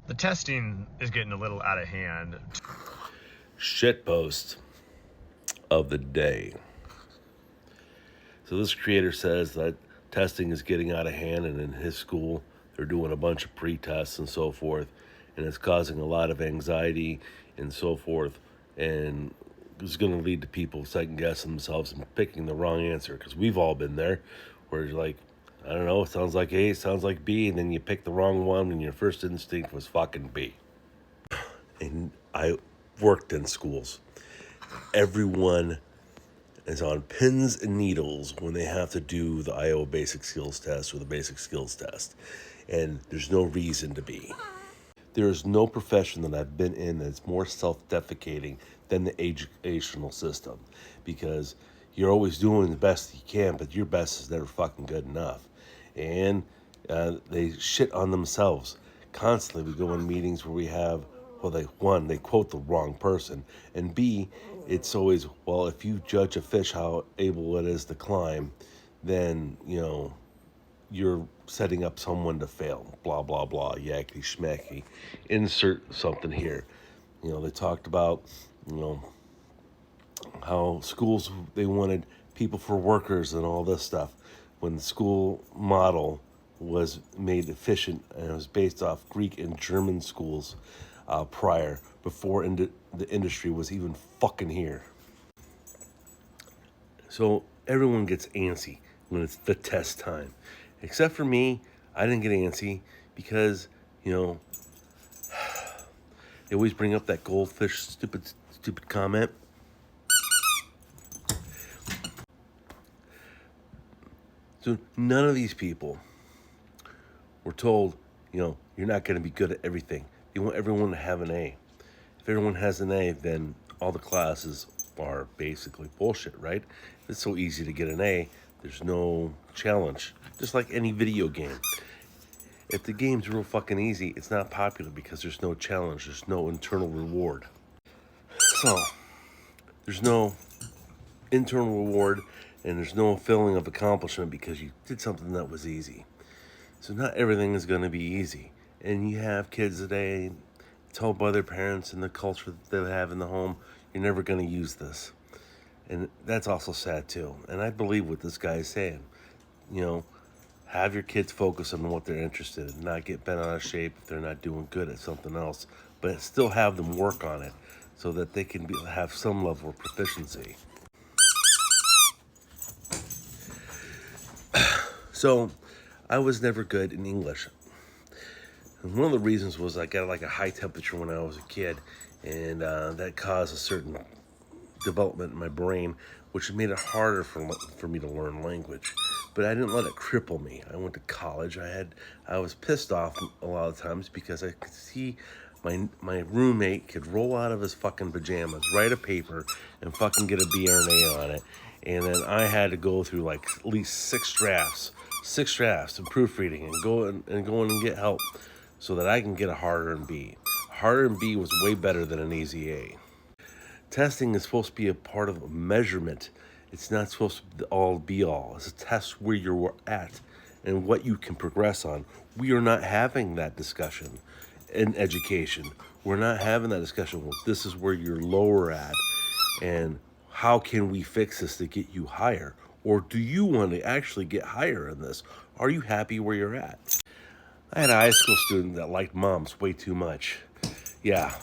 The testing is getting a little out of hand. Shitpost of the day. So this creator says that testing is getting out of hand, and in his school they're doing a bunch of pre-tests and so forth, and it's causing a lot of anxiety and so forth, and it's going to lead to people second guessing themselves and picking the wrong answer, because we've all been there where you're like, I don't know, it sounds like A, it sounds like B, and then you pick the wrong one and your first instinct was fucking B. And I worked in schools. Everyone is on pins and needles when they have to do the Iowa Basic Skills Test or the Basic Skills Test. And there's no reason to be. There is no profession that I've been in that's more self-defecating than the educational system, because you're always doing the best you can, but your best is never fucking good enough. And they shit on themselves constantly. We go in meetings where we have, well, they quote the wrong person, and B, it's always, well, if you judge a fish how able it is to climb, then, you're setting up someone to fail, blah, blah, blah, yakety schmacky. Insert something here. They talked about, how schools, they wanted people for workers and all this stuff, when the school model was made efficient, and it was based off Greek and German schools prior, before the industry was even fucking here. So everyone gets antsy when it's the test time. Except for me, I didn't get antsy because, they always bring up that goldfish stupid comment. So none of these people were told, you're not going to be good at everything. They want everyone to have an A. If everyone has an A, then all the classes are basically bullshit, right? It's so easy to get an A. There's no challenge. Just like any video game. If the game's real fucking easy, it's not popular because there's no challenge. There's no internal reward. So, there's no internal reward, and there's no feeling of accomplishment because you did something that was easy. So not everything is going to be easy. And you have kids today told by their parents and the culture that they have in the home, you're never going to use this. And that's also sad too. And I believe what this guy is saying. Have your kids focus on what they're interested in, not get bent out of shape if they're not doing good at something else, but still have them work on it so that they can have some level of proficiency. So, I was never good in English. And one of the reasons was I got like a high temperature when I was a kid, and that caused a certain development in my brain, which made it harder for me to learn language. But I didn't let it cripple me. I went to college. I was pissed off a lot of times because I could see my roommate could roll out of his fucking pajamas, write a paper, and fucking get a B or an A on it. And then I had to go through like at least six drafts and proofreading, and go in and get help so that I can get a harder and B. Harder and B was way better than an easy A. Testing is supposed to be a part of a measurement. It's not supposed to all be all. It's a test where you're at and what you can progress on. We are not having that discussion in education. We're not having that discussion. Well, this is where you're lower at, and how can we fix this to get you higher? Or do you want to actually get higher in this? Are you happy where you're at? I had a high school student that liked moms way too much. Yeah,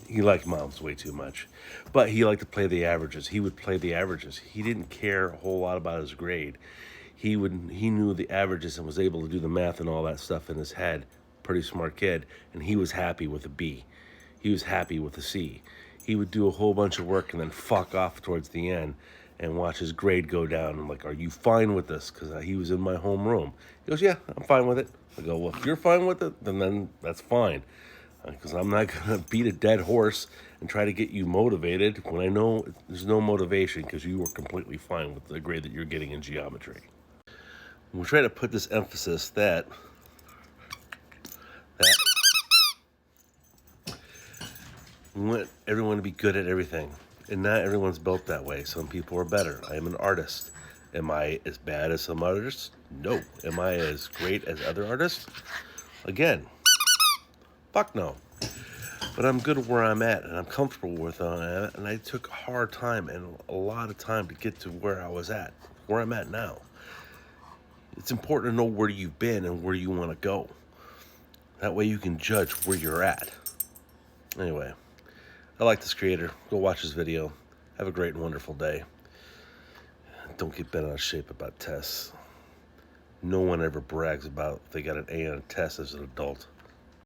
he liked moms way too much. But he liked to play the averages. He would play the averages. He didn't care a whole lot about his grade. He knew the averages and was able to do the math and all that stuff in his head. Pretty smart kid. And he was happy with a B. He was happy with a C. He would do a whole bunch of work and then fuck off towards the end and watch his grade go down. I'm like, are you fine with this? Because he was in my homeroom. He goes, yeah, I'm fine with it. I go, well, if you're fine with it, then that's fine. Because I'm not going to beat a dead horse and try to get you motivated when I know there's no motivation because you were completely fine with the grade that you're getting in geometry. We're trying to put this emphasis that we want everyone to be good at everything. And not everyone's built that way. Some people are better. I am an artist. Am I as bad as some artists? No. Am I as great as other artists? Again, Fuck no. But I'm good where I'm at, and I'm comfortable with where I'm at, and I took a hard time and a lot of time to get to where I was at, where I'm at now. It's important to know where you've been and where you want to go. That way you can judge where you're at. Anyway, I like this creator. Go watch his video. Have a great and wonderful day. Don't get bent out of shape about tests. No one ever brags about if they got an A on a test as an adult.